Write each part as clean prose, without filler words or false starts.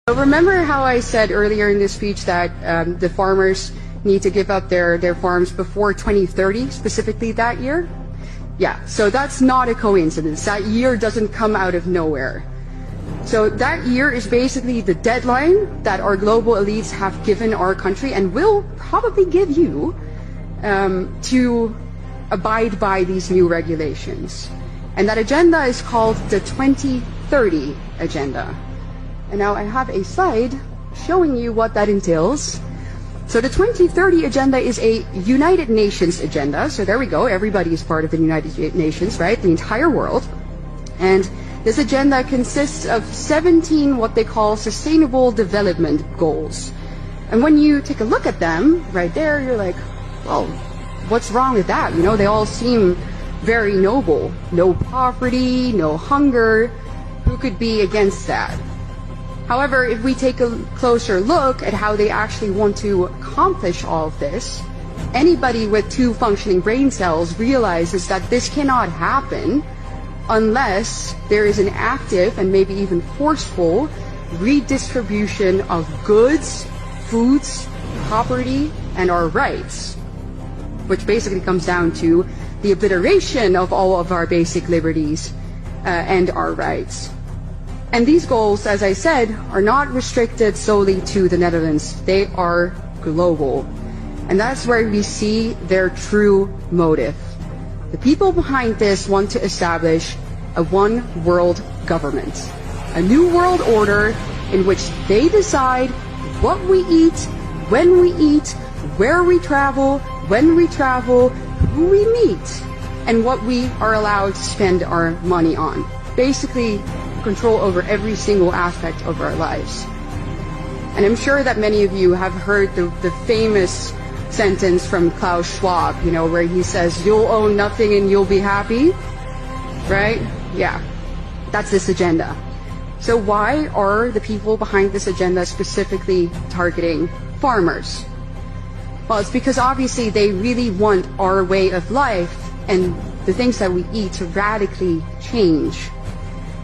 So remember how I said earlier in this speech that the farmers need to give up their farms before 2030, specifically that year? Yeah, so that's not a coincidence. That year doesn't come out of nowhere. So that year is basically the deadline that our global elites have given our country and will probably give you to abide by these new regulations. And that agenda is called the 2030 Agenda. And now I have a slide showing you what that entails. So the 2030 Agenda is a United Nations agenda. So there we go, everybody is part of the United Nations, right? The entire world. And this agenda consists of 17 what they call Sustainable Development Goals. And when you take a look at them, right there, you're like, well, what's wrong with that? You know, they all seem very noble. No poverty, no hunger. Who could be against that? However, if we take a closer look at how they actually want to accomplish all of this, anybody with 2 functioning brain cells realizes that this cannot happen unless there is an active and maybe even forceful redistribution of goods, foods, property, and our rights, which basically comes down to the obliteration of all of our basic liberties and our rights. And these goals, as I said, are not restricted solely to the Netherlands. They are global. And that's where we see their true motive. The people behind this want to establish a one-world government, a new world order in which they decide what we eat, when we eat, where we travel, when we travel, who we meet, and what we are allowed to spend our money on. Basically, control over every single aspect of our lives. And I'm sure that many of you have heard the famous sentence from Klaus Schwab, you know, where he says, "You'll own nothing and you'll be happy," right? Yeah, that's this agenda. So why are the people behind this agenda specifically targeting farmers? Well, it's because obviously they really want our way of life and the things that we eat to radically change.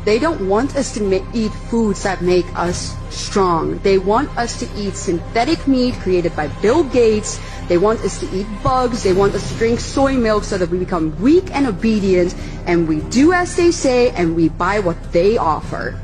They don't want us to eat foods that make us strong. They want us to eat synthetic meat created by Bill Gates. They want us to eat bugs. They want us to drink soy milk so that we become weak and obedient, and we do as they say and we buy what they offer.